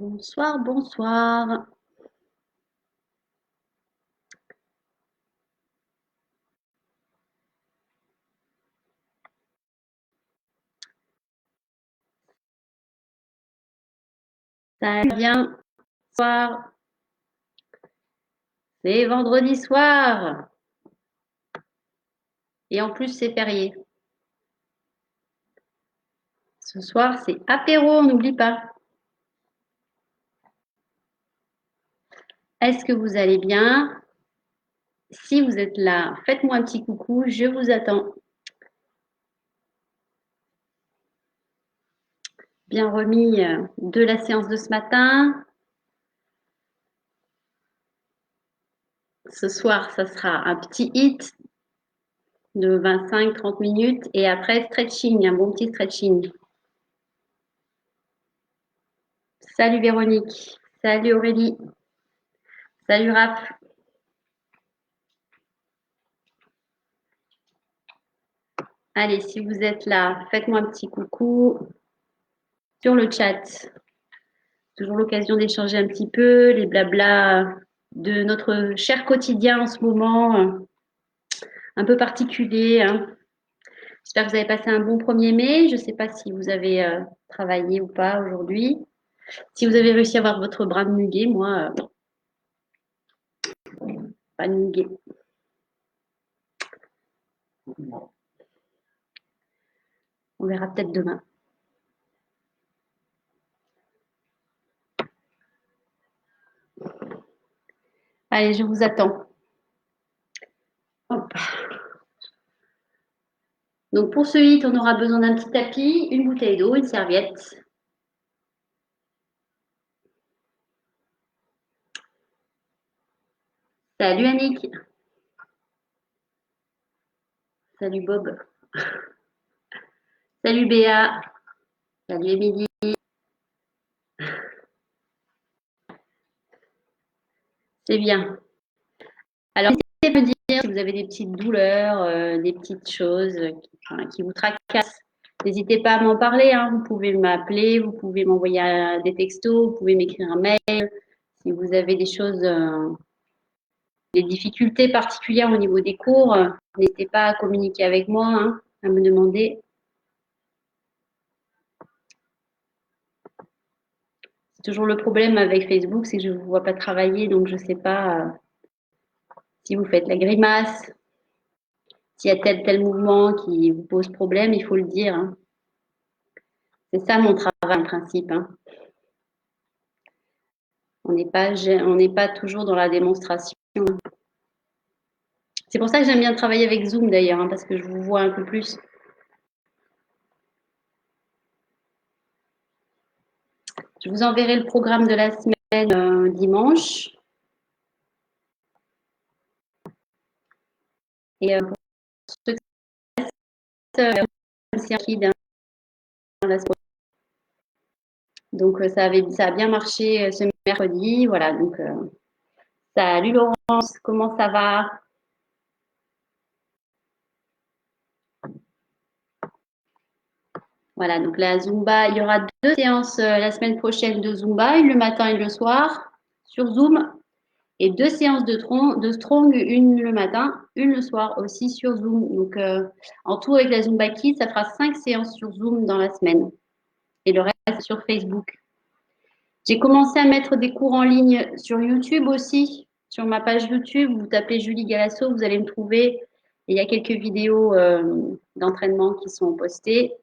Bonsoir, bonsoir. Ça va bien? Soir. C'est vendredi soir. Et en plus, c'est férié. Ce soir, c'est apéro, on n'oublie pas. Est-ce que vous allez bien? Si vous êtes là, faites-moi un petit coucou, je vous attends. Bien remis de la séance de ce matin. Ce soir, ça sera un petit hit de 25-30 minutes et après stretching, un bon petit stretching. Salut Véronique, salut Aurélie, salut Raph. Allez, si vous êtes là, faites-moi un petit coucou sur le chat. Toujours l'occasion d'échanger un petit peu, les blablas de notre cher quotidien en ce moment, un peu particulier, hein. J'espère que vous avez passé un bon 1er mai. Je ne sais pas si vous avez travaillé ou pas aujourd'hui. Si vous avez réussi à avoir votre bras de muguet, moi, pas de muguet. On verra peut-être demain. Allez, je vous attends. Hop. Donc pour ce hit, on aura besoin d'un petit tapis, une bouteille d'eau, une serviette. Salut Annick. Salut Bob. Salut Béa. Salut Émilie. C'est bien. Alors, n'hésitez pas à me dire si vous avez des petites douleurs, des petites choses qui vous tracassent. N'hésitez pas à m'en parler, hein. Vous pouvez m'appeler, vous pouvez m'envoyer des textos, vous pouvez m'écrire un mail. Si vous avez des choses, des difficultés particulières au niveau des cours, n'hésitez pas à communiquer avec moi, hein, à me demander. C'est toujours le problème avec Facebook, c'est que je ne vous vois pas travailler, donc je ne sais pas si vous faites la grimace, s'il y a tel mouvement qui vous pose problème, il faut le dire, hein. C'est ça mon travail en principe, hein. On n'est pas toujours dans la démonstration. C'est pour ça que j'aime bien travailler avec Zoom d'ailleurs, hein, parce que je vous vois un peu plus. Je vous enverrai le programme de la semaine dimanche. Et pour ceux qui c'est rapide, hein, la semaine. Donc ça a bien marché ce mercredi. Voilà, donc salut Laurence, comment ça va? Voilà, donc la Zumba, il y aura 2 séances la semaine prochaine de Zumba, une le matin et le soir sur Zoom. Et 2 séances de strong, une le matin, une le soir aussi sur Zoom. Donc en tout avec la Zumba Kids, ça fera 5 séances sur Zoom dans la semaine. Et le reste sur Facebook. J'ai commencé à mettre des cours en ligne sur YouTube aussi. Sur ma page YouTube, vous tapez Julie Galasso, vous allez me trouver. Et il y a quelques vidéos d'entraînement qui sont postées.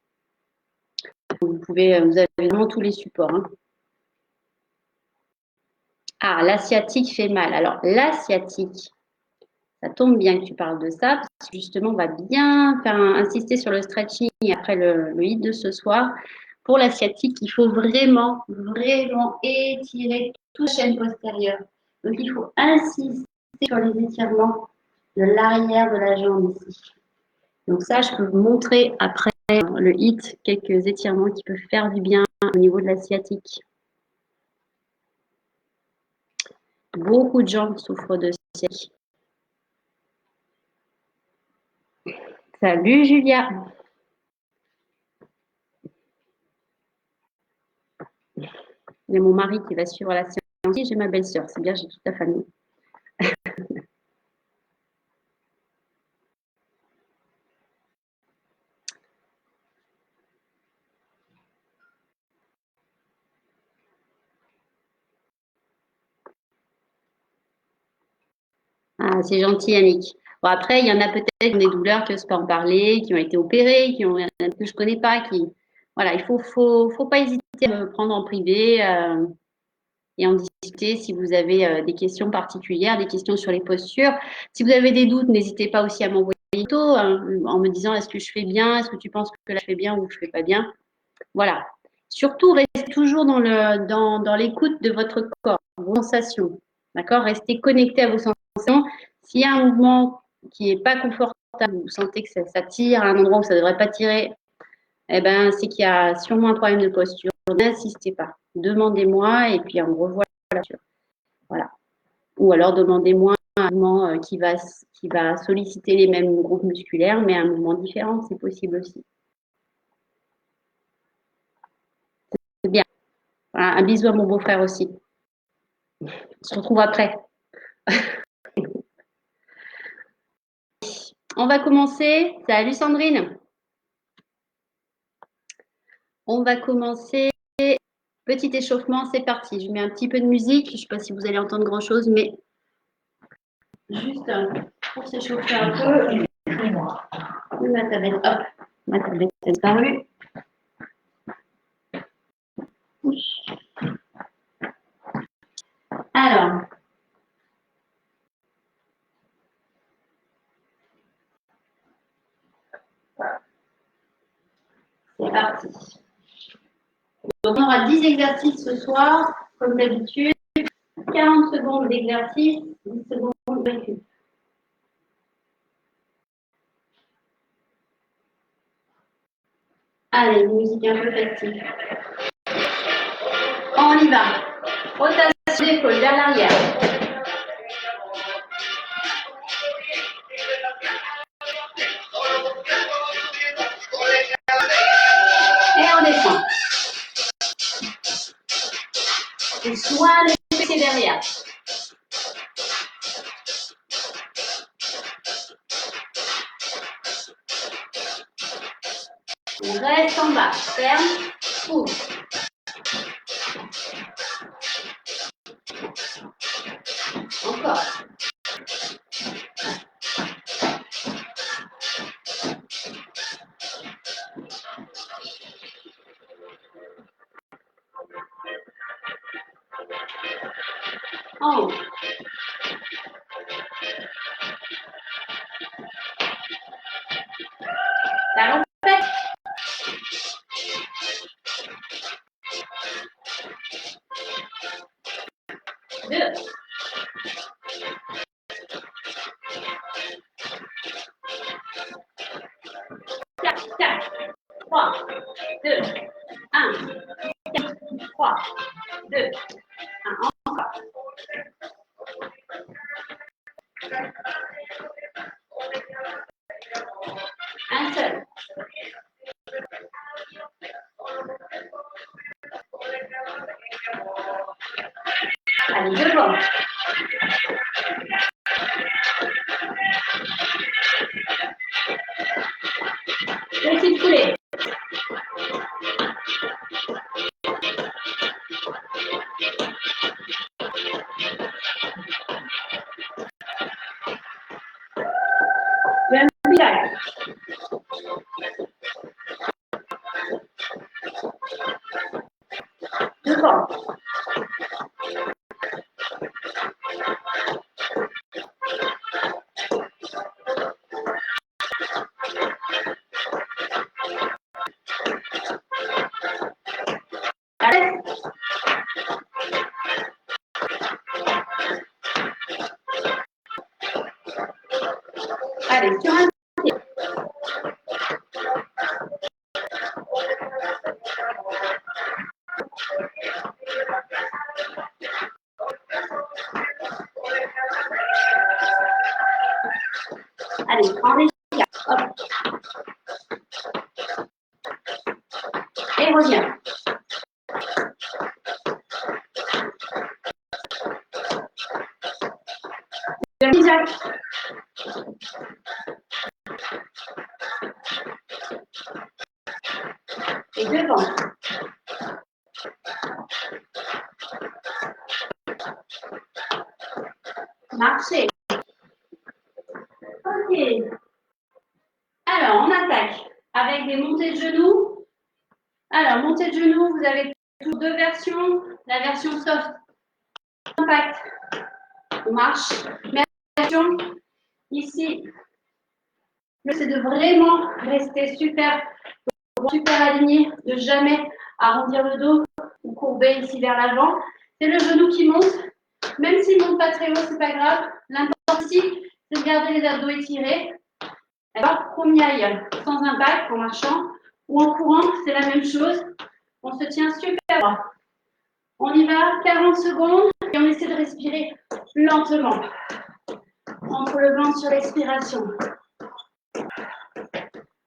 Vous avez vraiment tous les supports, hein. Ah, l'asiatique fait mal. Alors, l'asiatique, ça tombe bien que tu parles de ça, parce que justement, on va bien insister sur le stretching après le hit de ce soir. Pour l'asiatique, il faut vraiment, vraiment étirer toute la chaîne postérieure. Donc, il faut insister sur les étirements de l'arrière de la jambe ici. Donc ça, je peux vous montrer après le hit quelques étirements qui peuvent faire du bien au niveau de la sciatique. Beaucoup de gens souffrent de sciatique. Salut Julia. Il y a mon mari qui va suivre la séance et j'ai ma belle-sœur. C'est bien, j'ai toute la famille. Ah, c'est gentil, Yannick. Bon, après, il y en a peut-être qui ont des douleurs qui n'osent pas en parler, qui ont été opérés, qui ont, il y en a que je connais pas, qui, voilà, faut pas hésiter à me prendre en privé, et en discuter si vous avez des questions particulières, des questions sur les postures. Si vous avez des doutes, n'hésitez pas aussi à m'envoyer des photos en me disant est-ce que je fais bien, est-ce que tu penses que là je fais bien ou je fais pas bien. Voilà. Surtout, restez toujours dans l'écoute de votre corps, vos sensations. D'accord? Restez connecté à vos sensations. S'il y a un mouvement qui n'est pas confortable, vous sentez que ça tire à un endroit où ça ne devrait pas tirer, eh ben, c'est qu'il y a sûrement un problème de posture. N'insistez pas. Demandez-moi et puis on revoit la posture. Voilà. Ou alors demandez-moi un mouvement qui va solliciter les mêmes groupes musculaires, mais un mouvement différent, c'est possible aussi. C'est bien. Voilà, un bisou à mon beau-frère aussi. On se retrouve après. On va commencer. Salut Sandrine. On va commencer. Petit échauffement, c'est parti. Je mets un petit peu de musique. Je ne sais pas si vous allez entendre grand-chose, mais juste pour s'échauffer un peu. Ma tablette, hop, ma tablette est disparue. Alors, c'est parti. Donc, on aura 10 exercices ce soir, comme d'habitude. 40 secondes d'exercice, 10 secondes de récup. Allez, une musique un peu facile. On y va. Rotation d'épaule vers l'arrière. Et on descend. Et soin de fessiers derrière. On reste en bas. Ferme. Ouvre. Encore. En haut. Talon fait. 2. 4, 4, 3, 2, 1, 4, 3, 2, 1. Encore. Un seul. Allez, devant. Petite coulée. Même village. Devant. Allez. Allez, sur un pied. Allez, prends les quatre. Hop. Et reviens. Isaac. Et devant. Marchez. Ok. Alors, on attaque avec des montées de genoux. Alors, montée de genoux, vous avez toujours deux versions. La version soft, impact, on marche. Mais la version ici, c'est de vraiment rester super aligné, de jamais arrondir le dos ou courber ici vers l'avant. C'est le genou qui monte. Même s'il ne monte pas très haut, c'est pas grave. L'important ici, c'est de garder les abdos étirés. Alors, qu'on y aille sans impact, en marchant ou en courant, c'est la même chose. On se tient super droit. On y va, 40 secondes, et on essaie de respirer lentement, en relevant sur l'expiration.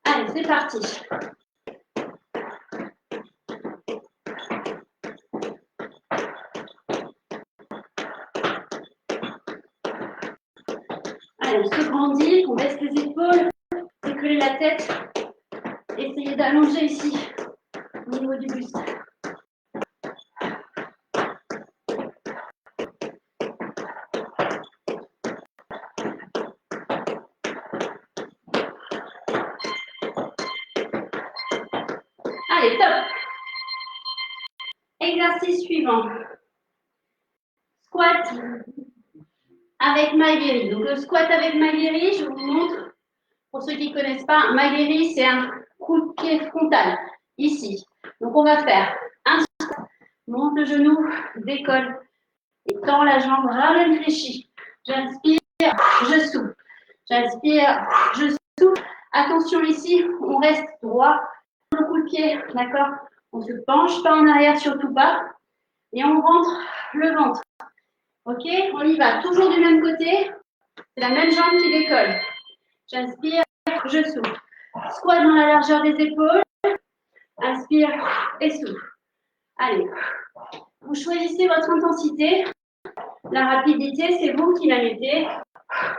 Allez, c'est parti. Allez, on se grandit, on baisse les épaules, décoller la tête. Essayez d'allonger ici, au niveau du buste. Allez, top. Exercice suivant. Squat avec Maguiri. Donc, le squat avec Maguiri, je vous montre. Pour ceux qui ne connaissent pas, Maguiri, c'est un coup de pied frontal, ici. Donc, on va faire un squat, monte le genou, décolle et tend la jambe, ramène fléchie. J'inspire, je souffle. J'inspire, je souffle. Attention ici, on reste droit. Le coup de pied, d'accord? On ne se penche pas en arrière, surtout pas. Et on rentre le ventre. Ok? On y va. Toujours du même côté. C'est la même jambe qui décolle. J'inspire, je souffle. Squat dans la largeur des épaules. Inspire et souffle. Allez. Vous choisissez votre intensité. La rapidité, c'est vous qui la mettez.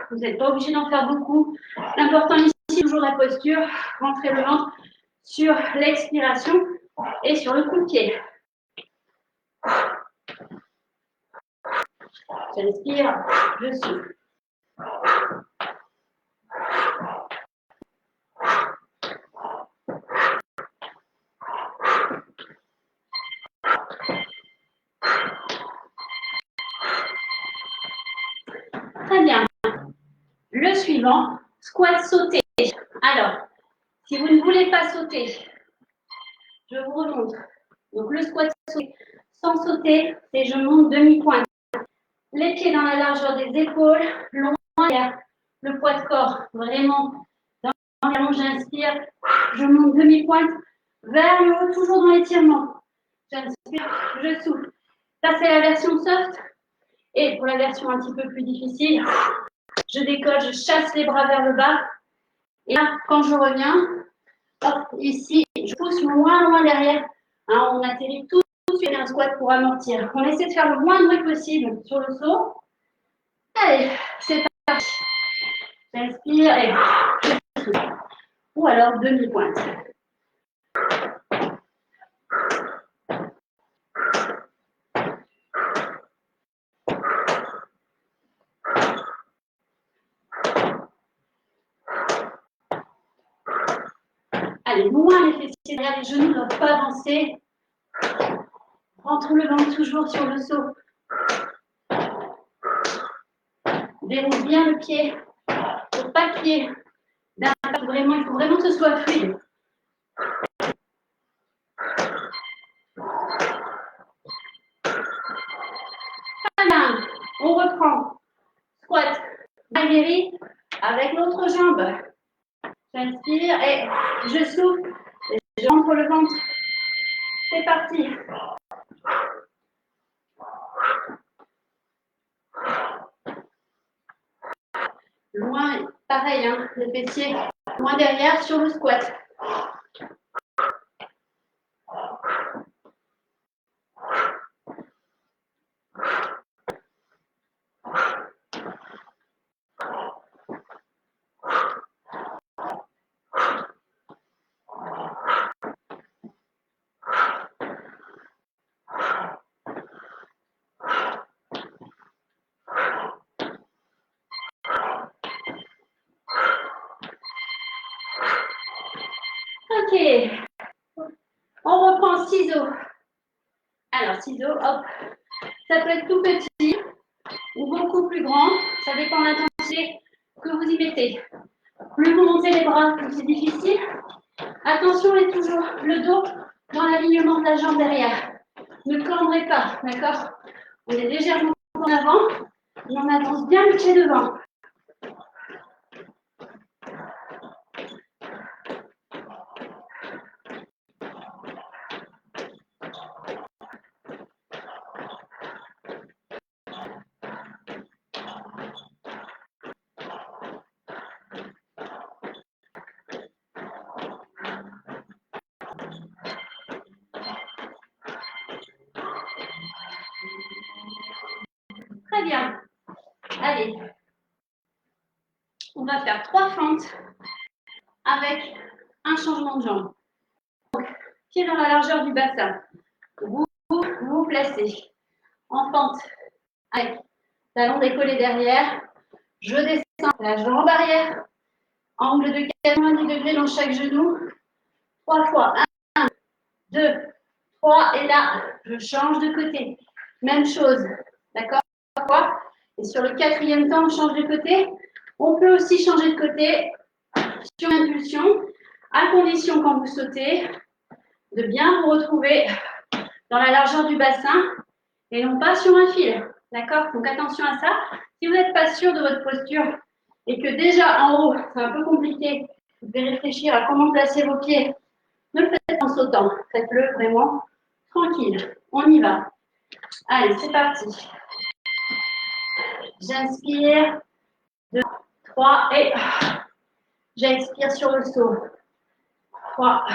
Vous n'êtes pas obligé d'en faire beaucoup. L'important ici, c'est toujours la posture. Rentrez le ventre sur l'expiration et sur le coup de pied. J'inspire, je souffle. Très bien. Le suivant, squat sauté. Alors, si vous ne voulez pas sauter, je vous remontre. Donc, le squat sauté, sans sauter, c'est je monte demi-pointe. Les pieds dans la largeur des épaules, loin derrière le poids de corps, vraiment dans l'allonge, j'inspire, je monte demi-pointe vers le haut, toujours dans l'étirement. J'inspire, je souffle. Ça, c'est la version soft. Et pour la version un petit peu plus difficile, je décolle, je chasse les bras vers le bas. Et là, quand je reviens, hop, ici, je pousse loin derrière. Hein, on atterrit tout de suite un squat pour amortir. On essaie de faire le moins de bruit possible sur le saut. Allez, c'est parti. J'inspire et je souffle. Ou alors demi-pointe. Allez, loin les fessiers derrière les genoux, ne doivent pas avancer. Rentre le ventre toujours sur le saut. Déroule bien le pied. Pour pas qu'il y ait d'impact, vraiment, il faut vraiment que ce soit fluide. Très bien. On reprend. Squat. Maguiri avec l'autre jambe. J'inspire et je souffle. Et je rentre le ventre. C'est parti. Loin, pareil, hein, les fessiers loin derrière sur le squat. ciseau, hop. Ça peut être tout petit ou beaucoup plus grand. Ça dépend de l'intensité que vous y mettez. Plus vous montez les bras, plus c'est difficile. Attention, et toujours le dos dans l'alignement de la jambe derrière. Ne cambrez pas, d'accord? On est légèrement en avant, et on avance bien le pied devant. Très bien. Allez. On va faire 3 fentes avec un changement de jambe. Donc, pied dans la largeur du bassin. Vous vous placez en fente avec talon décollé derrière. Je descends la jambe arrière. Angle de 90 degrés dans chaque genou. 3 fois. 1, 2, 3. Et là, je change de côté. Même chose. D'accord? 3 fois. Et sur le 4e temps, on change de côté. On peut aussi changer de côté sur impulsion, à condition quand vous sautez, de bien vous retrouver dans la largeur du bassin et non pas sur un fil. D'accord? Donc attention à ça. Si vous n'êtes pas sûr de votre posture et que déjà en haut, c'est un peu compliqué, vous devez réfléchir à comment placer vos pieds. Ne le faites pas en sautant. Faites-le vraiment tranquille. On y va. Allez, c'est parti. J'inspire. 2, 3 et j'expire sur le saut. 3.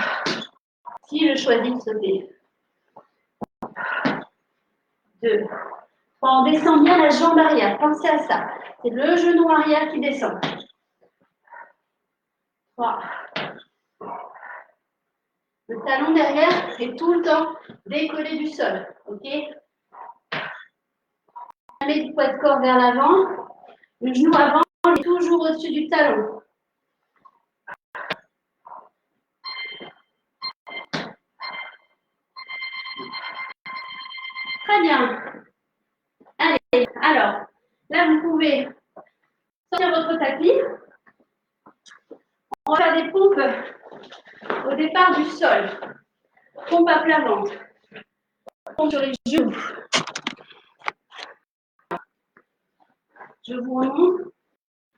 Si je choisis de sauter. 2. On descend bien la jambe arrière. Pensez à ça. C'est le genou arrière qui descend. 3. Le talon derrière est tout le temps décollé du sol. OK? Jamais du poids de corps vers l'avant. Le genou avant est toujours au-dessus du talon. Très bien. Allez, alors, là, vous pouvez sortir votre tapis. On va faire des pompes au départ du sol. Pompe à plat ventre. Pompe sur les genoux. Je vous remonte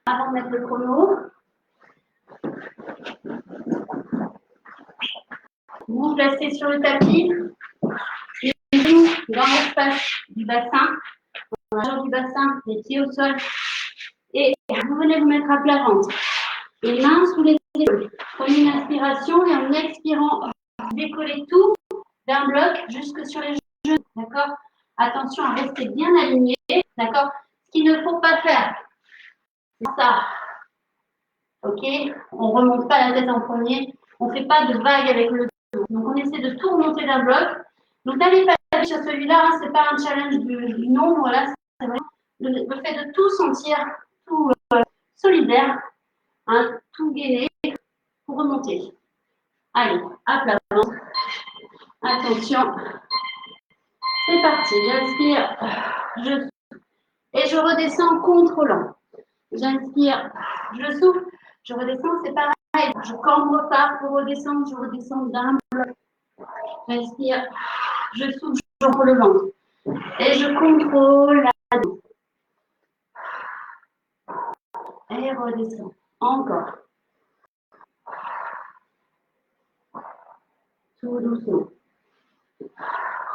avant de mettre le chrono. Vous vous placez sur le tapis. Les genoux dans l'espace du bassin. Dans la largeur du bassin, les pieds au sol. Et vous venez vous mettre à plat ventre. Les mains sous les épaules. Prenez une inspiration et en expirant, décollez tout d'un bloc jusque sur les genoux. D'accord? Attention à rester bien aligné. D'accord? Ce qu'il ne faut pas faire, c'est ça. Ok? On ne remonte pas la tête en premier. On ne fait pas de vague avec le dos. Donc on essaie de tout remonter d'un bloc. Donc n'allez pas sur celui-là, hein, ce n'est pas un challenge du nombre. Là, c'est vraiment le fait de tout sentir, tout solidaire, hein, tout gainé pour remonter. Allez, à plat ventre. Attention. C'est parti. J'inspire, et je redescends en contrôlant. J'inspire, je souffle, je redescends, c'est pareil. Je cambre pas pour redescendre, je redescends d'un bloc. J'inspire, je souffle, je roule le ventre. Et je contrôle la dos. Et redescends. Encore. Tout doucement.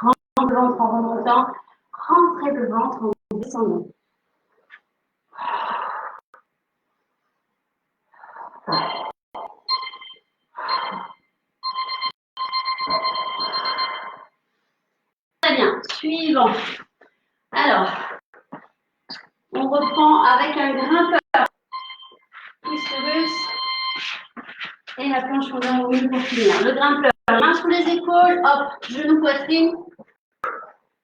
Rentrez le ventre en remontant. Rentrez le ventre en descendant. Très bien. Suivant. Alors, on reprend avec un grimpeur. Twist russe. Et la planche qu'on a au milieu pour finir. Le grimpeur. Main sous les épaules. Hop. Genou, poitrine.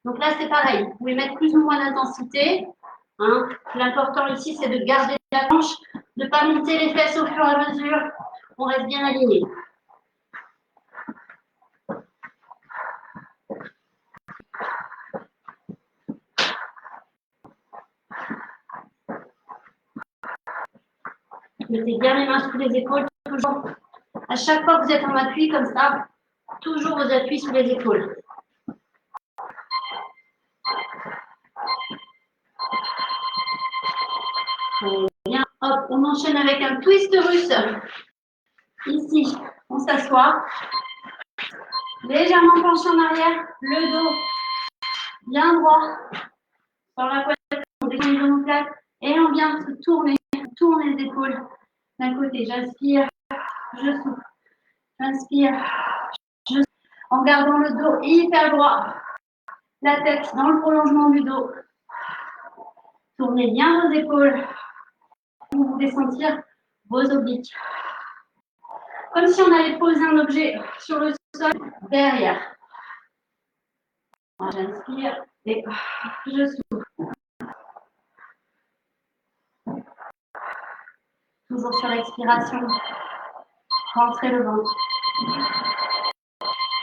Donc là, c'est pareil. Vous pouvez mettre plus ou moins d'intensité. Hein. L'important ici, c'est de garder la planche, de ne pas monter les fesses au fur et à mesure. On reste bien aligné. Mettez bien les mains sous les épaules, toujours. À chaque fois que vous êtes en appui comme ça, toujours vos appuis sous les épaules. Allez, bien, hop, on enchaîne avec un twist russe. Ici, on s'assoit. Légèrement penché en arrière, le dos bien droit. Sur la poitrine, on descend les omoplates et on vient se tourner, tourne les épaules d'un côté. J'inspire, je souffle. J'inspire, je souffle. En gardant le dos hyper droit. La tête dans le prolongement du dos. Tournez bien vos épaules. Vous pouvez sentir vos obliques. Comme si on allait poser un objet sur le sol derrière. J'inspire et je souffle. Toujours sur l'expiration. Rentrez le ventre.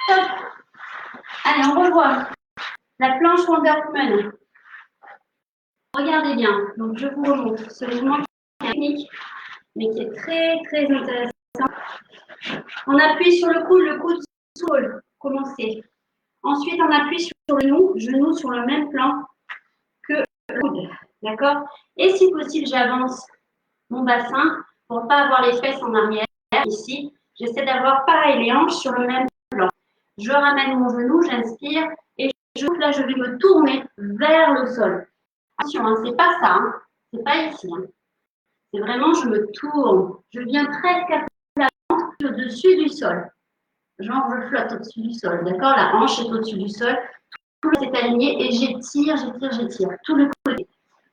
Top. Allez, on revoit la planche Wonderwoman. Regardez bien. Donc, je vous remontre ce mouvement qui est technique, mais qui est très, très intéressant. On appuie sur le coude sous le commencez. Ensuite, on appuie sur le genou sur le même plan que le coude. D'accord? Et si possible, j'avance mon bassin pour ne pas avoir les fesses en arrière. Ici, j'essaie d'avoir pareil les hanches sur le même plan. Je ramène mon genou, j'inspire et là, je vais me tourner vers le sol. Attention, hein, c'est pas ça, hein, c'est pas ici. Hein. C'est vraiment, je me tourne. Je viens presque à la hanche au-dessus du sol. Genre, je flotte au-dessus du sol. D'accord? La hanche est au-dessus du sol. Tout le côté est aligné et j'étire, j'étire, j'étire. Tout le côté.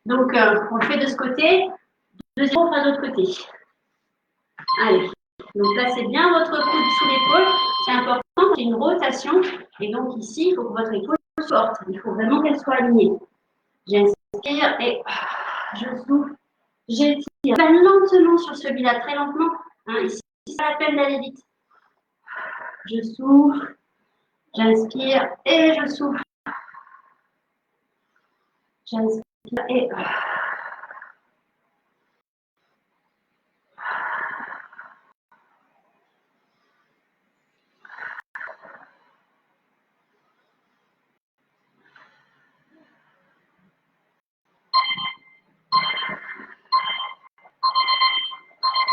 Donc, on le fait de ce côté. Deuxième, on fera de l'autre côté. Allez. Donc, placez bien votre coude sous l'épaule. C'est important, c'est une rotation. Et donc, ici, il faut que votre épaule sorte. Il faut vraiment qu'elle soit alignée. J'inspire et je souffle. J'étire. Lentement sur celui-là, très lentement. Hein, ici, c'est pas la peine d'aller vite. Je souffle. J'inspire et je souffle. J'inspire et...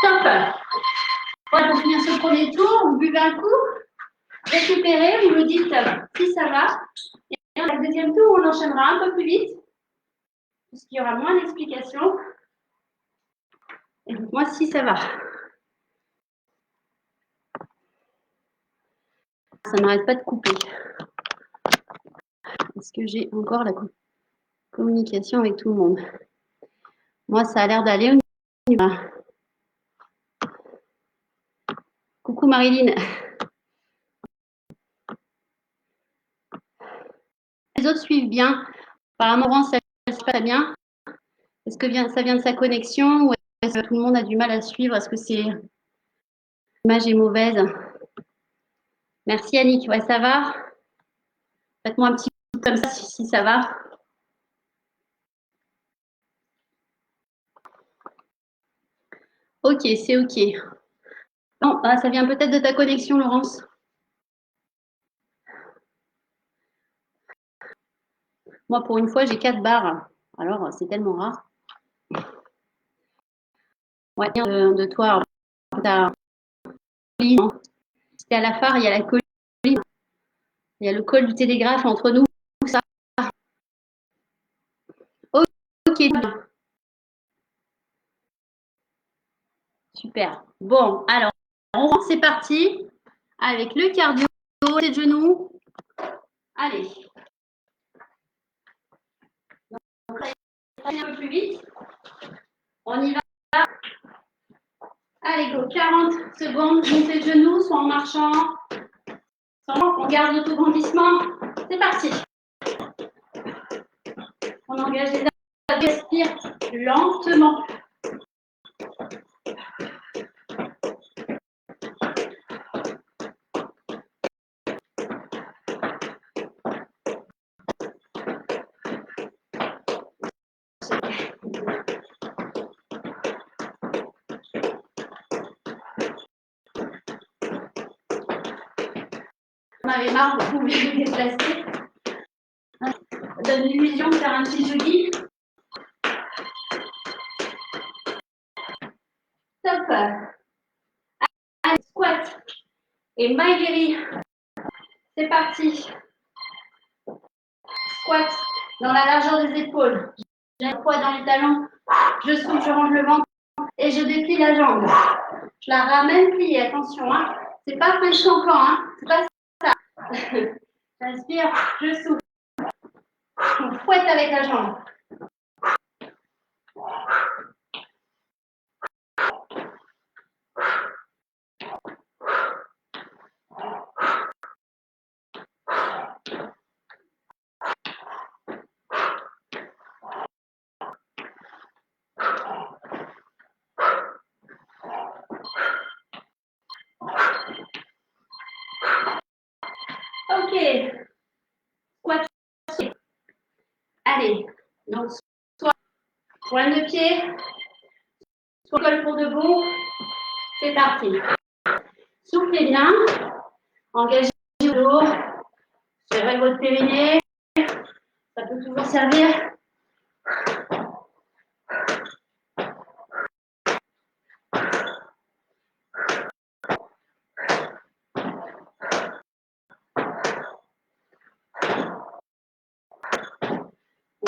Top. Voilà, pour finir ce premier tour, vous buvez un coup, récupérez, vous me dites si ça va. Et le deuxième tour, on enchaînera un peu plus vite, puisqu'il y aura moins d'explications. Et dites-moi si ça va. Ça n'arrête pas de couper. Est-ce que j'ai encore la communication avec tout le monde? Moi, ça a l'air d'aller. On y va. Coucou Marilyn. Les autres suivent bien. Apparemment, ça se passe bien. Est-ce que ça vient de sa connexion ou est-ce que tout le monde a du mal à suivre? Est-ce que l'image est mauvaise? Merci Annick. Ouais, ça va? Faites-moi un petit coup comme ça si ça va. Ok, c'est ok. Non, ça vient peut-être de ta connexion, Laurence. Moi, pour une fois, j'ai 4 barres. Alors, c'est tellement rare. Ouais, de toi, c'était à la phare, il y a la colline. Il y a le col du télégraphe entre nous. Ça. Ok, super. Bon, alors, c'est parti avec le cardio, les genoux. Allez. Donc, un peu plus vite. On y va. Allez, go. 40 secondes. Montez le genou, soit en marchant. On garde l'autograndissement. C'est parti. On engage les armes. Respire lentement. en avez marre, vous pouvez vous déplacer. Ça donne l'illusion de faire un petit jogging. Top. Allez, squat et maigri. C'est parti. Squat dans la largeur des épaules. J'ai le poids dans les talons. Je souffle, je range le ventre et je déplie la jambe. Je la ramène pliée. Attention, hein. C'est pas French tampon, hein. C'est pas ça. J'inspire, je souffle. On fouette avec la jambe. Ok. Squat. Allez. Donc, soit pointe de pied, soit col pour debout. C'est parti. Soufflez bien. Engagez le dos. Serrez votre périnée. Ça peut toujours servir.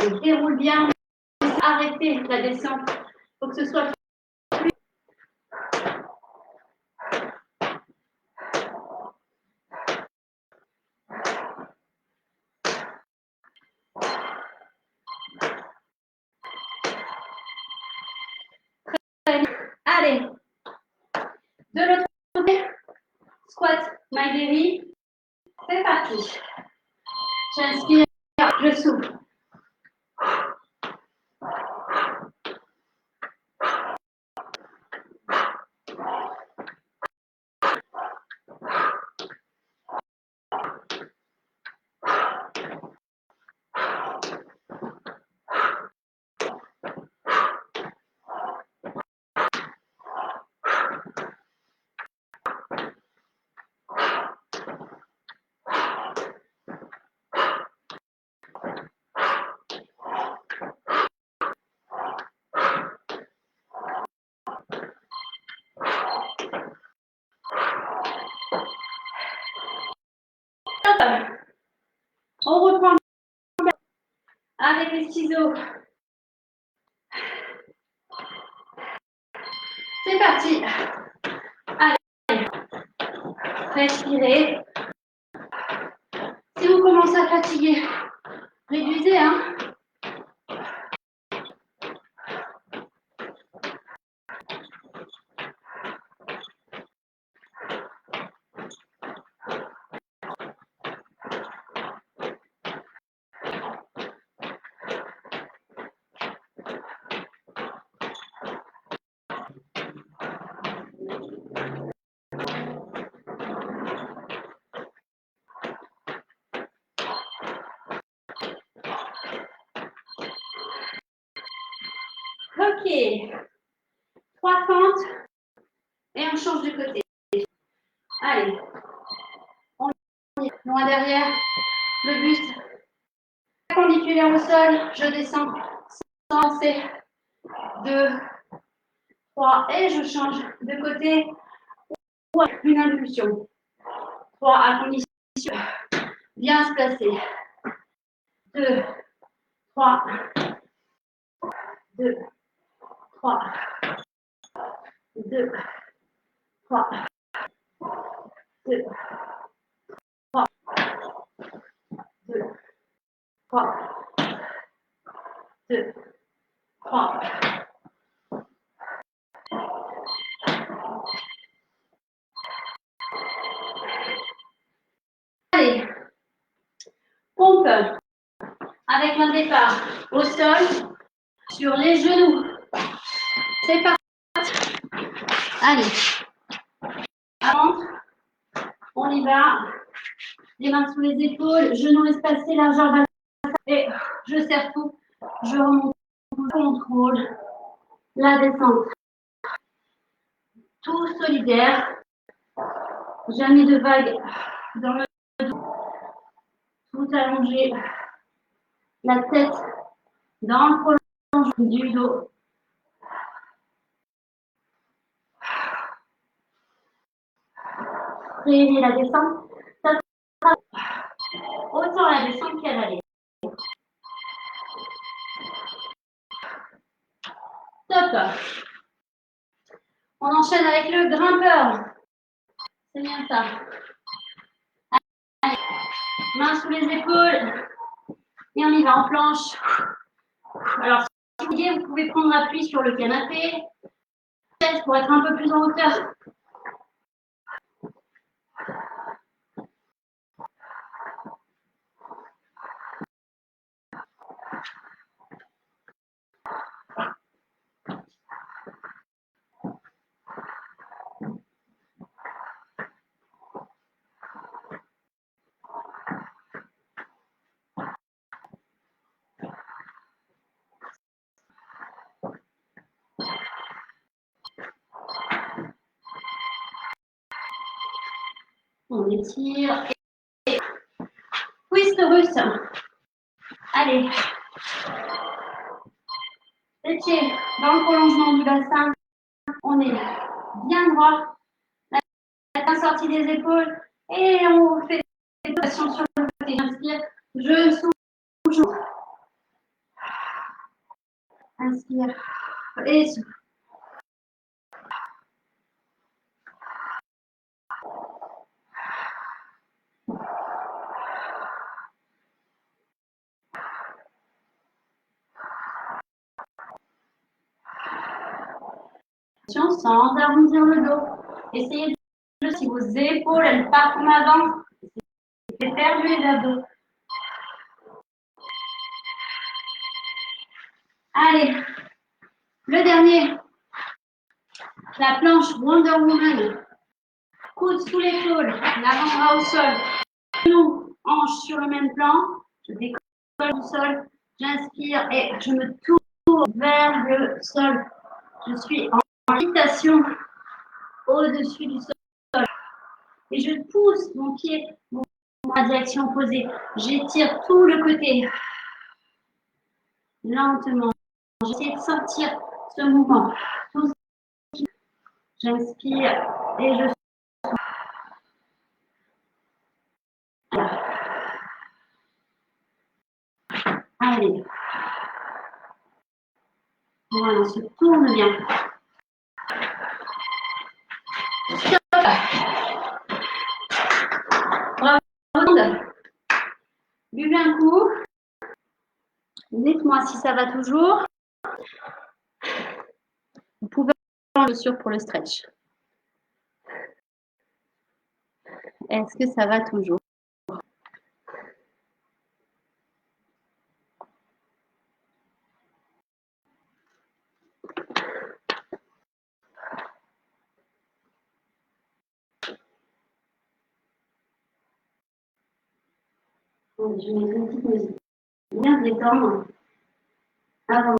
On déroule bien. Arrêtez la descente. Il faut que ce soit fluide. Allez. De l'autre côté. Squat, maigri. C'est parti. J'inspire, je souffle. On reprend avec les ciseaux. C'est parti. Allez, respirez. Si vous commencez à fatiguer, réduisez, hein. Ok. 3 fentes et on change de côté. Allez. On y est. Loin derrière. Le buste perpendiculaire au sol. Je descends sans lancer. 2, 3 et je change de côté. Une impulsion. 3 à condition bien se placer. 2, 3, 2, 3, 2, 3, 2, 3, 2, 3, 2, 3. Allez, pompe avec un départ au sol sur les genoux. C'est parti. Allez, avance. On y va. Les mains sous les épaules, genoux espacés, largeur basse. Et je serre tout. Je remonte, contrôle la descente. Tout solidaire. Jamais de vague dans le dos. Vous allongez la tête dans le prolongement du dos. Freinez la descente. Ça sera autant la descente qu'à l'aller. Top. On enchaîne avec le grimpeur. C'est bien ça. Allez. Mains sous les épaules. Et on y va en planche. Alors, si vous voulez, vous pouvez prendre appui sur le canapé pour être un peu plus en hauteur. On étire. Et twist russe. Allez. Les pieds dans le prolongement du bassin. On est bien droit. La main sortie des épaules. Et on fait des rotations sur le côté. J'inspire. Je souffle. Inspire. Et souffle. Sans arrondir le dos. Essayez de, si vos épaules elles partent en avant, c'est perdu les abdos. Allez, le dernier. La planche Wonder Woman. Coude sous l'épaule, l'avant-bras au sol. Genou, hanche sur le même plan. Je décolle du sol. J'inspire et je me tourne vers le sol. Je suis en lévitation au-dessus du sol. Et je pousse mon pied en direction opposée. J'étire tout le côté. Lentement. J'essaie de sortir ce mouvement. J'inspire et je allez. Voilà, on se tourne bien. Stop. Bravo. Buvez un coup. Dites-moi si ça va toujours. Vous pouvez prendre le sur pour le stretch. Est-ce que ça va toujours? Je vais mettre une petite musique. Bien détendre. Avant.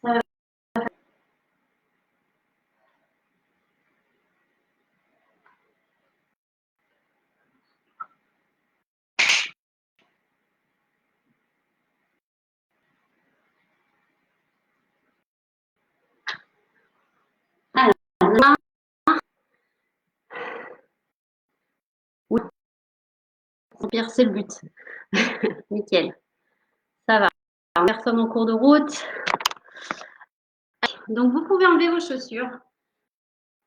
Ça va. Alors, oui, Pierre, c'est le but. Nickel. Ça va. Personne en cours de route. Donc, vous pouvez enlever vos chaussures.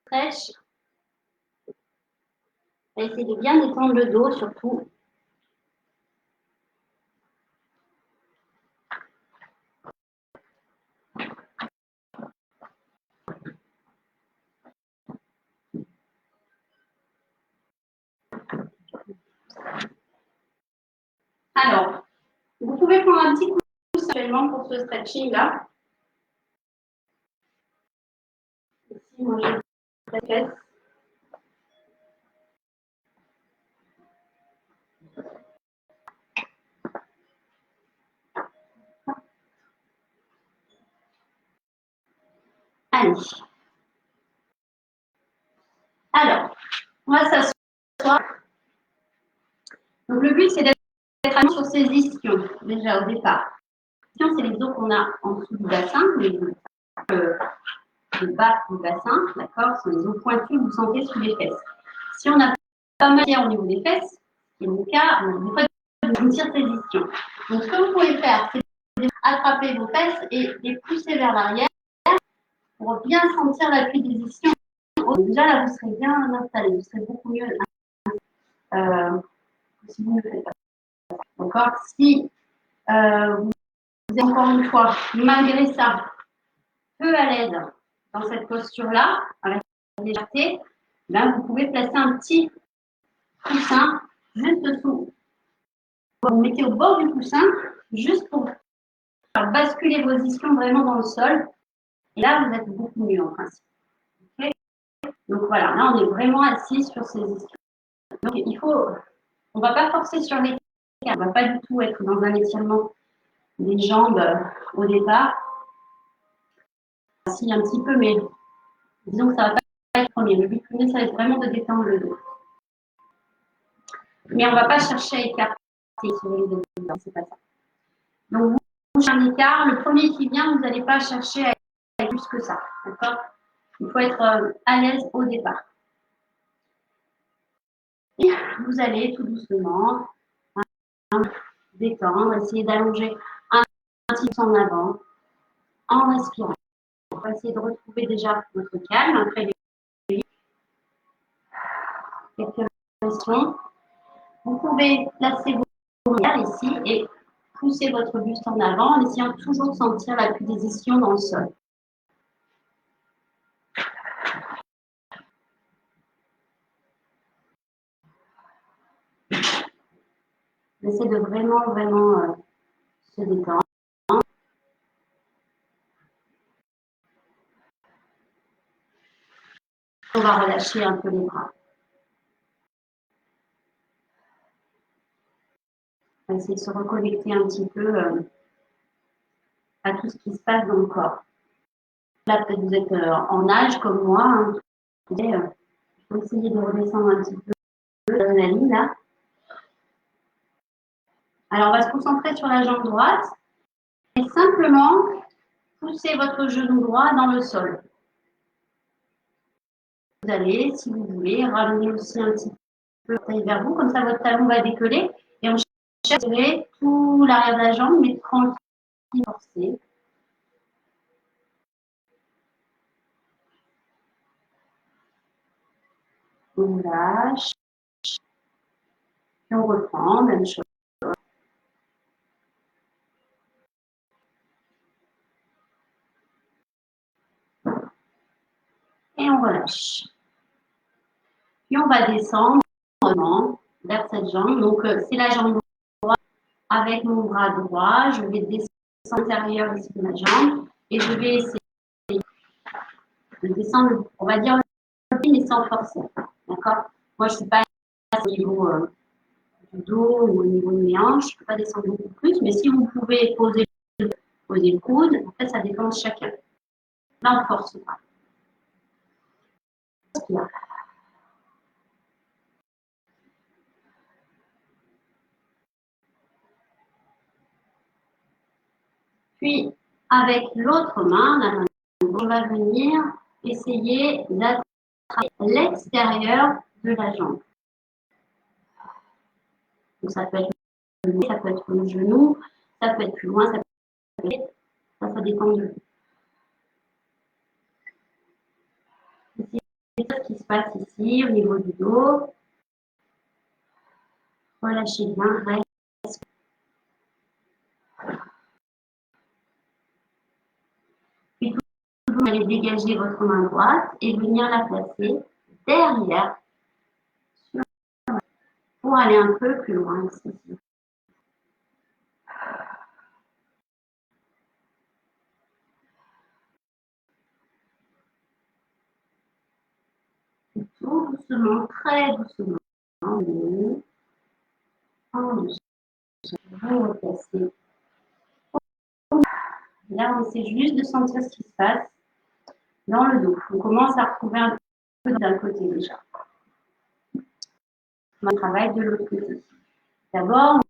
Stretch. Essayez de bien détendre le dos, surtout. Alors, vous pouvez prendre un petit coup seulement pour ce stretching-là. Ici, moi, je la fesse. Allez. Alors, on va s'asseoir. truc, c'est d'être sur ses ischions, déjà au départ. Les ischions, c'est les os qu'on a en dessous du bassin, le bas du bassin, d'accord? Ce sont les os pointus que vous sentez sous les fesses. Si on n'a pas matière au niveau des fesses, c'est le cas, on n'a pas de sentir ses ischions. Donc, ce que vous pouvez faire, c'est attraper vos fesses et les pousser vers l'arrière pour bien sentir l'appui des ischions. Déjà, là, vous serez bien installé, vous serez beaucoup mieux si vous ne le faites pas. D'accord? Si vous êtes encore une fois, malgré ça, peu à l'aise dans cette posture-là, avec la légèreté, ben, vous pouvez placer un petit coussin juste sous. Vous vous mettez au bord du coussin, juste pour faire basculer vos ischions vraiment dans le sol. Et là, vous êtes beaucoup mieux en principe. Okay? Donc voilà, là, on est vraiment assis sur ces ischions. Donc on ne va pas forcer sur les on ne va pas du tout être dans un étirement des jambes au départ. Si, un petit peu, mais disons que ça ne va pas être premier. Le but premier, ça va être vraiment de détendre le dos. Mais on ne va pas chercher à écarter sur les deux. C'est pas ça. Donc, vous bougez un écart. Le premier qui vient, vous n'allez pas chercher à aller plus que ça. D'accord? Il faut être à l'aise au départ. Et vous allez tout doucement détendre, essayer d'allonger un petit peu en avant en respirant. On va essayer de retrouver déjà notre calme après quelques respirations. Vous pouvez placer vos mains ici et pousser votre buste en avant en essayant toujours de sentir l'appui des ischions dans le sol. Essayez de vraiment se détendre. On va relâcher un peu les bras. On va essayer de se reconnecter un petit peu à tout ce qui se passe dans le corps. Là, peut-être vous êtes en nage comme moi. Hein. Il faut essayer de redescendre un petit peu l'adrénaline là. Alors, on va se concentrer sur la jambe droite et simplement pousser votre genou droit dans le sol. Vous allez, si vous voulez, ramener aussi un petit peu la taille vers vous, comme ça votre talon va décoller et on cherche à tirer tout l'arrière de la jambe, mais tranquille, forcé. On lâche. Et on reprend, même chose. Et on relâche. Puis on va descendre vers cette jambe. Donc c'est la jambe droite avec mon bras droit. Je vais descendre à l'intérieur ici de ma jambe. Et je vais essayer de descendre, on va dire, mais sans forcer. D'accord? Moi, je ne suis pas au niveau du dos ou au niveau de mes hanches. Je ne peux pas descendre beaucoup plus. Mais si vous pouvez poser le coude, en fait, ça dépend de chacun. Là, on ne force pas. Puis, avec l'autre main, on va venir essayer d'attraper l'extérieur de la jambe. Donc, ça peut être le genou, ça peut être plus loin, ça peut être ça dépend de vous. C'est ce qui se passe ici au niveau du dos. Relâchez bien, reste. Puis vous allez dégager votre main droite et venir la placer derrière pour aller un peu plus loin ici. Tout doucement, très doucement. En dessous. Vous replacez. Là, on essaie juste de sentir ce qui se passe dans le dos. On commence à retrouver un peu d'un côté déjà. On travaille de l'autre côté. D'abord,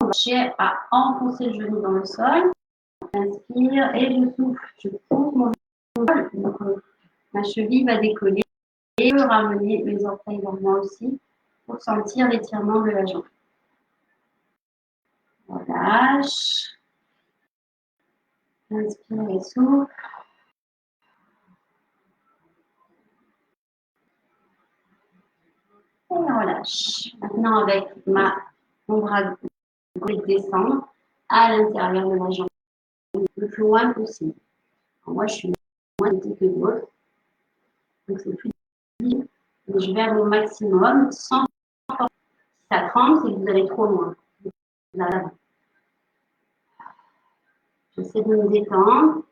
on va chercher à enfoncer le genou dans le sol. J'inspire et je souffle. Je pousse mon genou. Donc, ma cheville va décoller et je peux ramener mes orteils vers moi aussi pour sentir l'étirement de la jambe. Relâche. Inspire et souffle. Et relâche. Maintenant, avec mon bras gauche, descendre à l'intérieur de la jambe, le plus loin possible. Alors moi, je suis moins petit que l'autre, donc c'est plus difficile. Mais je vais à mon maximum sans force. Si ça tremble, c'est que vous allez trop loin. Là. J'essaie de me détendre.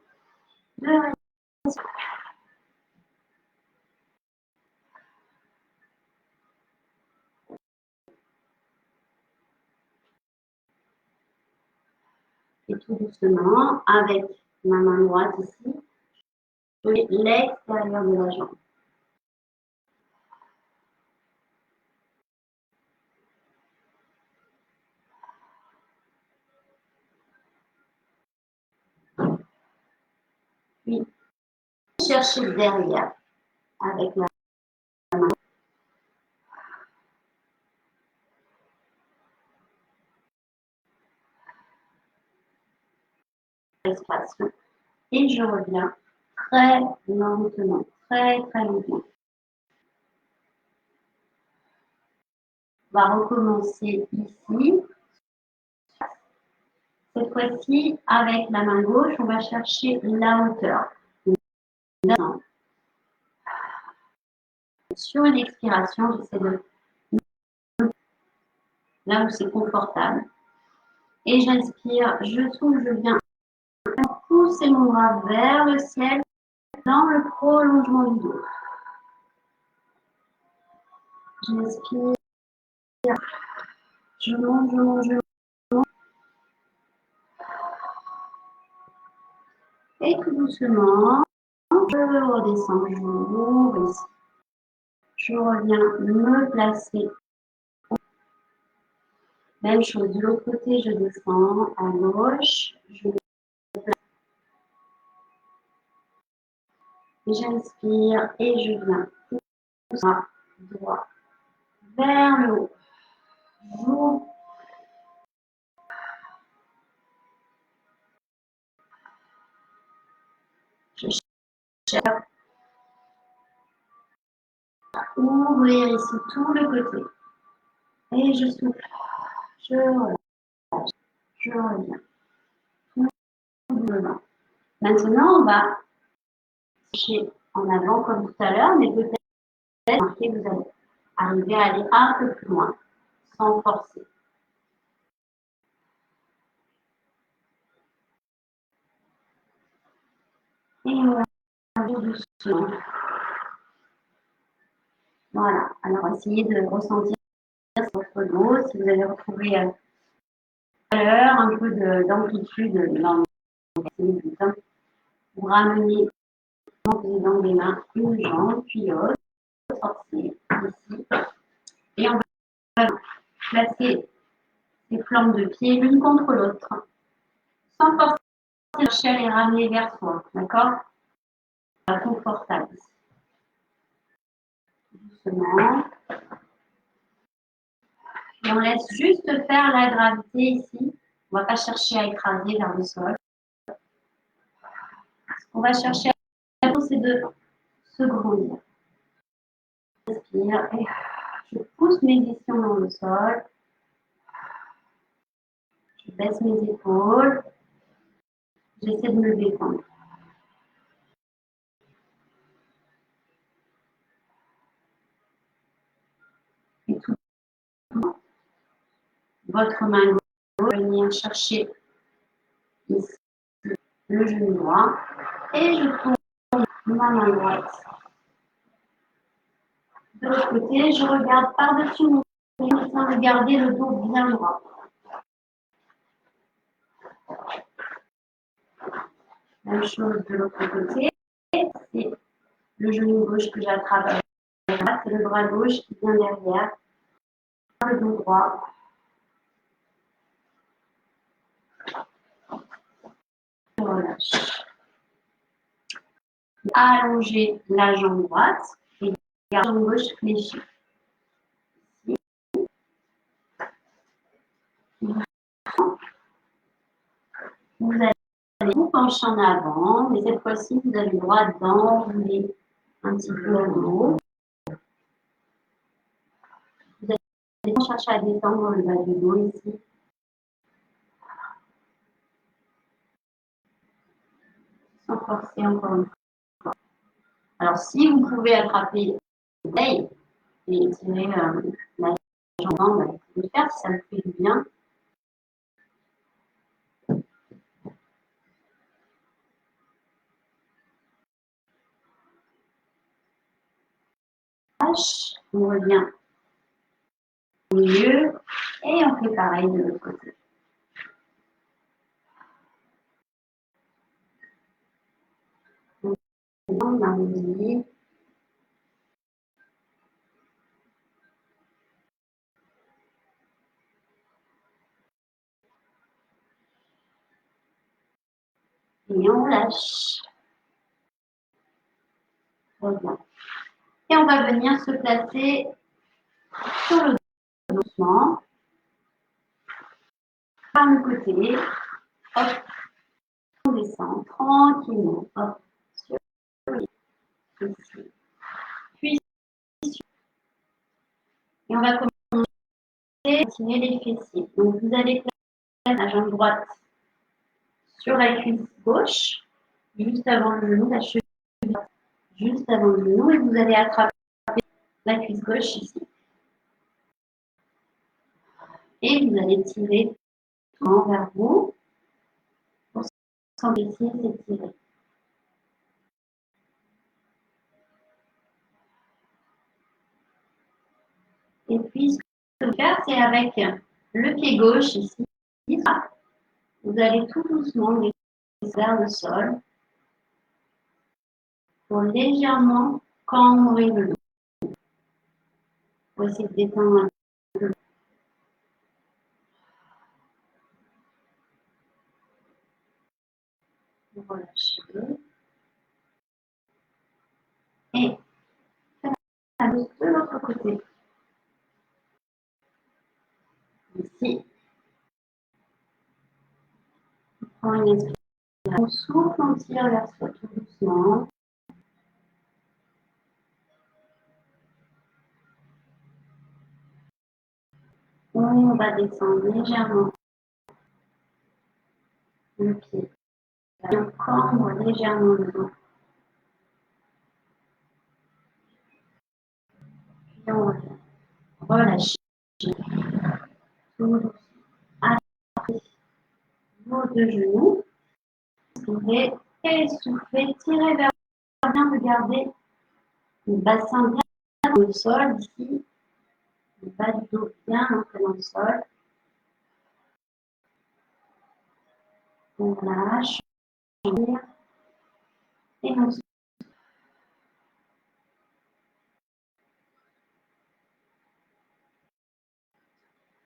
Et tout doucement, avec ma main droite ici, je mets l'extérieur de la jambe. Puis, chercher derrière avec la main. Respiration. Et je reviens très lentement, très lentement. On va recommencer ici. Cette fois-ci, avec la main gauche, on va chercher la hauteur. Sur une expiration, j'essaie de là où c'est confortable. Et j'inspire, je souffle, je viens pousser mon bras vers le ciel dans le prolongement du dos. J'inspire, je monte, je monte, je monte. Et tout doucement, je redescends, je m'ouvre ici. Je reviens me placer. Même chose de l'autre côté, je descends à gauche. J'inspire et je viens tout ça droit vers le haut. J'ouvre. Je cherche à ouvrir ici tout le côté. Et je souffle. Je relâche. Je reviens. Maintenant, on va chercher en avant comme tout à l'heure, mais peut-être que vous allez arriver à aller un peu plus loin sans forcer. Et on va doucement. Voilà. Alors, essayez de ressentir votre dos. Si vous avez retrouvé à l'heure un peu d'amplitude dans le temps, vous ramenez en faisant des mains une jambe, puis l'autre, sortir ici. Et on va placer les flancs de pied l'une contre l'autre, sans forcer, chercher à les ramener vers soi, d'accord? Confortable. Doucement. Et on laisse juste faire la gravité ici. On ne va pas chercher à écraser vers le sol. Ce qu'on va chercher à faire, c'est de se grandir. J'inspire et je pousse mes ischions dans le sol. Je baisse mes épaules. J'essaie de me détendre. Et tout votre main gauche va venir chercher ici le genou droit. Et je tourne ma main droite. De l'autre côté, je regarde par-dessus mon genou sans regarder le dos bien droit. Même chose de l'autre côté. C'est le genou gauche que j'attrape avec la droite, c'est le bras gauche qui vient derrière, le dos droit. allonger la jambe droite et la jambe gauche fléchie. Vous allez vous pencher en avant, mais cette fois-ci, vous avez le droit d'enrouler un petit peu à dos. Vous allez chercher à détendre le bas du dos ici. Sans forcer encore une fois. Alors, si vous pouvez attraper l'oreille et tirer la jambe, vous pouvez le faire si ça vous fait du bien. On revient au milieu et on fait pareil de l'autre côté. On a remis. Et on lâche. Reviens. Et on va venir se placer sur le dos doucement. Par le côté. Hop. On descend tranquillement. Hop. Sur ici. Puis ici. Et on va commencer à tirer les fessiers. Donc vous allez placer la jambe droite sur la cuisse gauche, juste avant le genou, la cheville juste avant le genou, et vous allez attraper la cuisse gauche ici. Et vous allez tirer tout vers vous pour s'embêter et s'étirer. Et puis, ce que vous allez faire, c'est avec le pied gauche ici, vous allez tout doucement laisser vers le sol pour légèrement cambrer le dos. Pour essayer de détendre un peu. Relâchez. Et faites de l'autre côté. Ici. On prend une inspiration. On souffle, on tire vers soi tout doucement. On va descendre légèrement le pied. Et on cambre légèrement le dos. Puis on revient. Relâchez. Tout doucement. Attrapez vos deux genoux. Inspirez et soufflez. Tirez vers bien. Regardez le bassin bien dans le sol ici. Le bas du dos bien ancré dans le sol. On lâche. Et on souffle.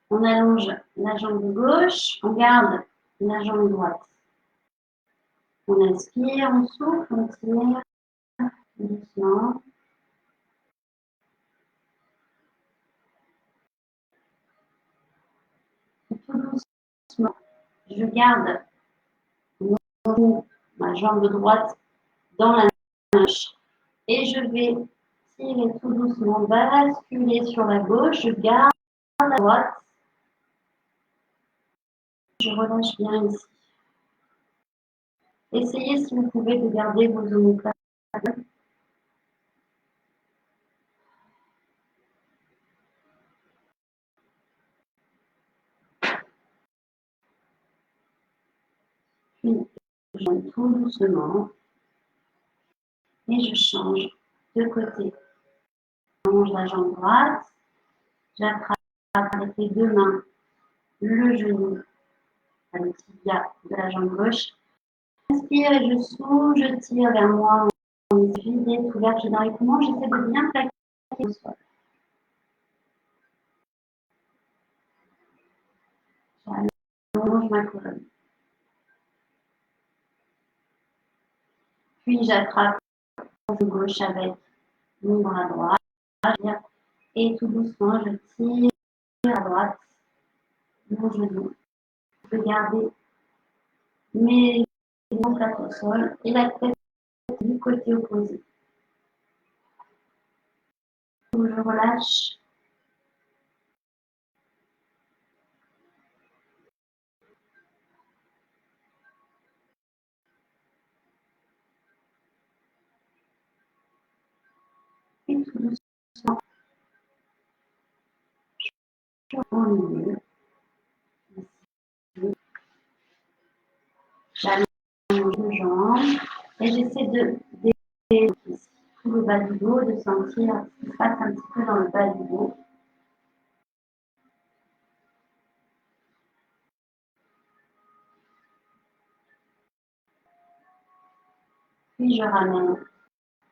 On allonge la jambe gauche. On garde la jambe droite. On inspire, on souffle, on tire doucement. Et tout doucement, je garde ma jambe droite dans la gauche et je vais tirer tout doucement, basculer sur la gauche. Je garde la droite. Je relâche bien ici. Essayez si vous pouvez de garder vos omoplates. Puis, je monte tout doucement et je change de côté. J'allonge la jambe droite, j'attrape avec les deux mains le genou à le tibia de la jambe gauche. Inspire et je souffle, je tire vers moi en vide, ouverte dans les poumons. J'essaie de bien plaquer au sol. J'allonge ma colonne. Puis j'attrape gauche avec mon bras droit. Et tout doucement, je tire à droite mon genou. Je peux garder mes omoplates au sol et la tête du côté opposé. Je relâche. Et tout doucement, je prends au milieu. J'allonge les jambes et j'essaie de tout le bas du dos, de sentir ce qui se passe un petit peu dans le bas du dos. Puis je ramène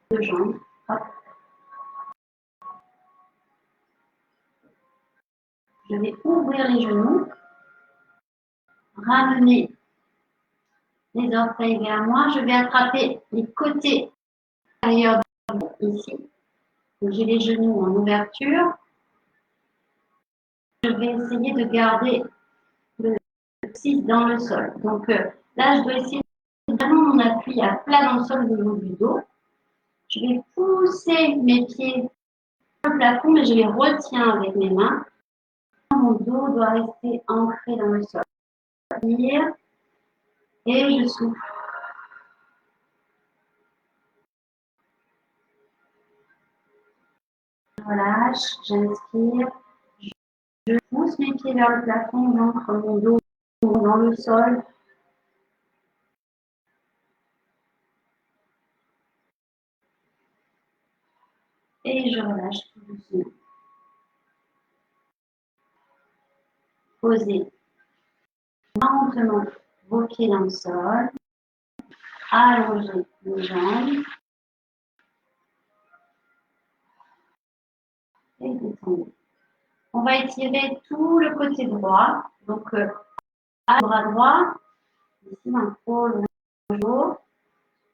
deux jambes. Hop. Je vais ouvrir les genoux, ramener les orteils vers moi. Je vais attraper les côtés intérieurs ici. J'ai les genoux en ouverture. Je vais essayer de garder le 6 dans le sol. Donc là, je dois essayer de vraiment mon appui à plat dans le sol au niveau du dos. Je vais pousser mes pieds sur le plafond, mais je les retiens avec mes mains. Mon dos doit rester ancré dans le sol. Et je souffle. Je relâche, j'inspire. Je pousse mes pieds vers le plafond, j'ancre mon dos dans le sol. Et je relâche tout doucement. Posez lentement vos pieds dans le sol. Allongez les jambes. Et détendez. On va étirer tout le côté droit. Donc, bras droit. Ici, main pôle, jour.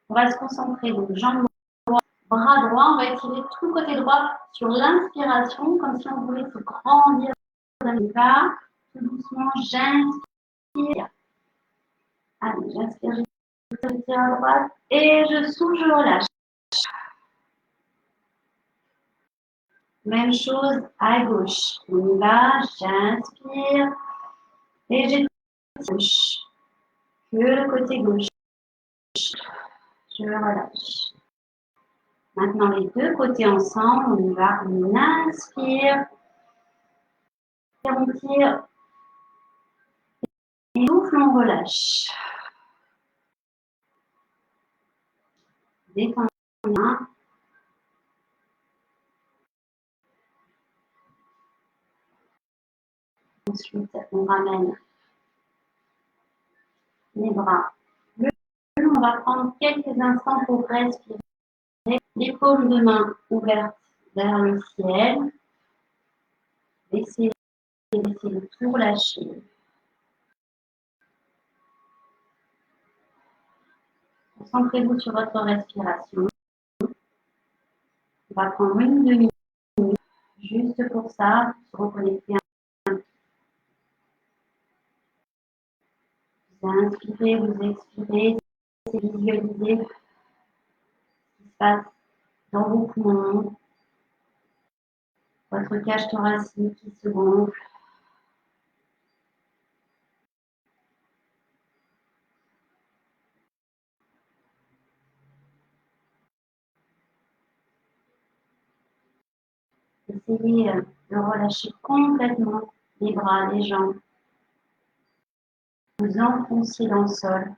On va se concentrer. Donc, jambe droite, bras droit. On va étirer tout le côté droit sur l'inspiration, comme si on voulait se grandir dans le cas. Tout doucement, j'inspire. Allez, j'inspire, je tire à droite. Et je souffle, je relâche. Même chose à gauche. On y va, j'inspire. Et j'étire gauche. Que le côté gauche. Je relâche. Maintenant, les deux côtés ensemble, on y va. On inspire. Et on tire. Et souffle, on relâche. Détendez les mains. Ensuite, on ramène les bras. On va prendre quelques instants pour respirer. Les paumes de main ouvertes vers le ciel. Essayez de tout relâcher. Concentrez-vous sur votre respiration. On va prendre une demi-minute juste pour ça, se reconnecter. Vous inspirez, vous expirez, c'est visualiser ce qui se passe dans vos poumons, votre cage thoracique qui se gonfle. Essayez de relâcher complètement les bras, les jambes. Vous enfoncez dans le sol.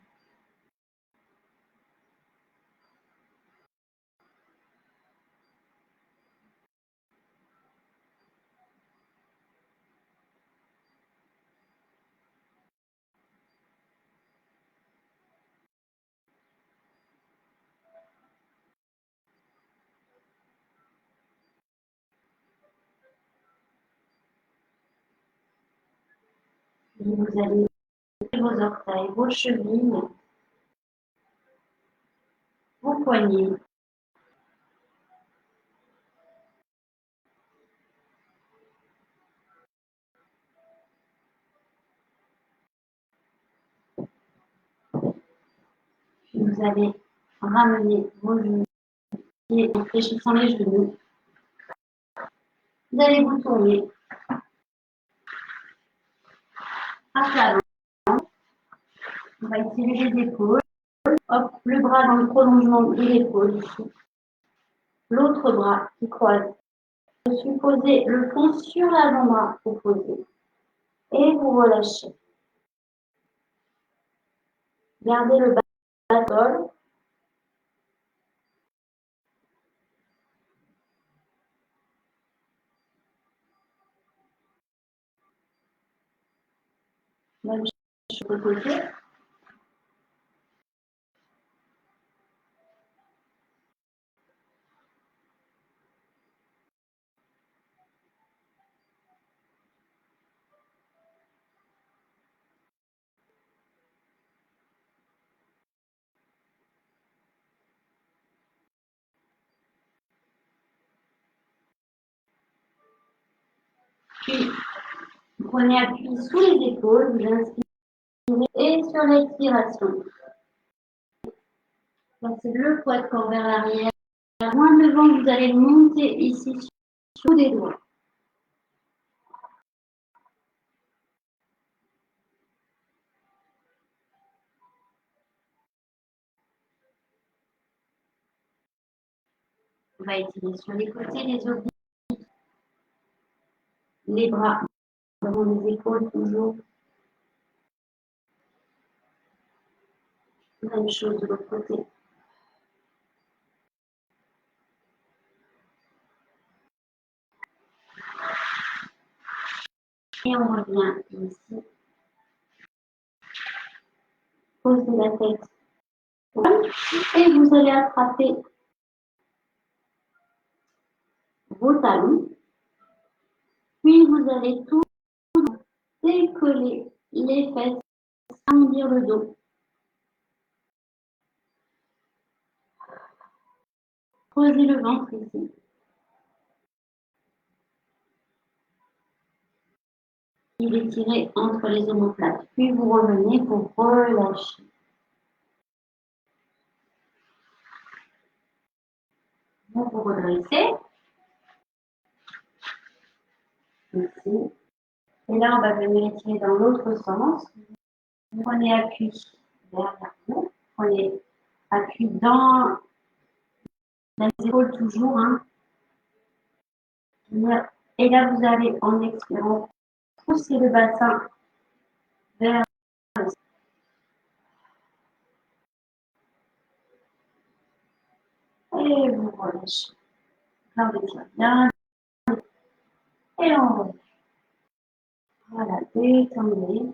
Et vous allez vos orteils, vos chevilles, vos poignets. vous allez ramener vos genoux et en fléchissant les genoux, vous allez vous tourner à plat. On va étirer les épaules. Hop, le bras dans le prolongement de l'épaule ici. L'autre bras qui croise. Je suis posé le fond sur l'avant-bras opposé. Et vous relâchez. Gardez le bas du sol. Même chose de côté. Puis, prenez appui sous les épaules, vous inspirez et sur l'expiration. Passez le poids de corps vers l'arrière. Moins devant, vous allez monter ici sur les doigts. On va étirer sur les côtés, les obliques, les bras devant les épaules toujours. Même chose de l'autre côté. Et on revient ici. Posez la tête. Et vous allez attraper vos talons. Puis vous allez tout décoller les fesses, arrondir le dos. Posez le ventre ici. Il est tiré entre les omoplates. Puis vous revenez pour relâcher. Vous vous redressez. Ici. Et là, on va venir étirer dans l'autre sens. Vous prenez appui derrière vous. Prenez appui dans les épaules toujours. Hein. Et là, vous allez, en expirant, pousser le bassin vers le centre. Et vous relâchez. Là, on étire bien. Et on relâche. Voilà, détendez.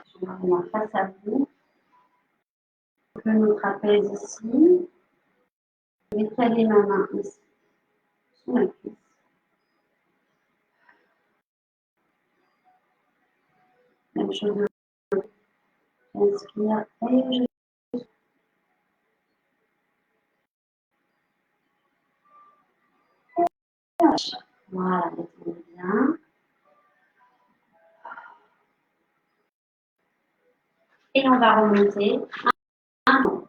Je vais revenir face à vous. Nos trapèzes ici. Je vais caler ma main ici, sous ma cuisse. Même chose de l'autre. J'inspire et je relâche. Voilà, détendez bien. Et on va remonter un mot.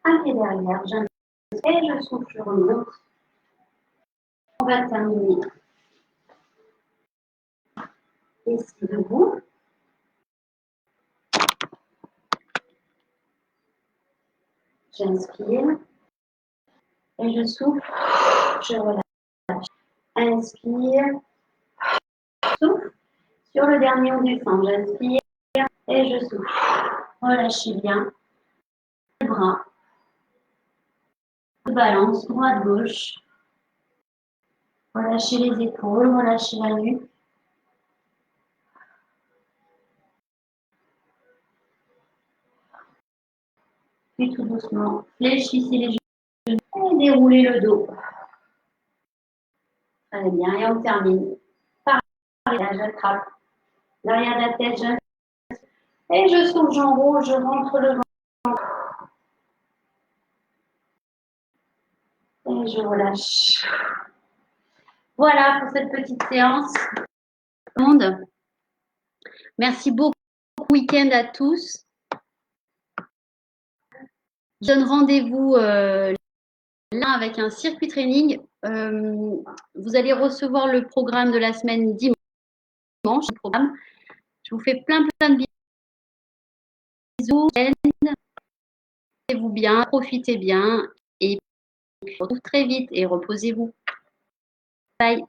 Un pied derrière, j'inspire et je souffle, je remonte. On va terminer ici debout. J'inspire et je souffle, je relâche. Inspire, souffle. Sur le dernier, on descend. J'inspire et je souffle. Relâchez bien les bras. Balance droite-gauche. Relâchez les épaules, relâchez la nuque. Puis tout doucement, fléchissez les genoux et déroulez le dos. Très bien, et on termine par l'arrière, j'attrape l'arrière de la tête, et je souffle, j'enroule, je rentre le ventre. Et je relâche. Voilà pour cette petite séance. Merci beaucoup week-end à tous. Je donne rendez-vous là avec un circuit training. Vous allez recevoir le programme de la semaine dimanche. Je vous fais plein de bisous. Portez-vous bien, profitez bien et puis on se retrouve très vite et reposez-vous. Bye.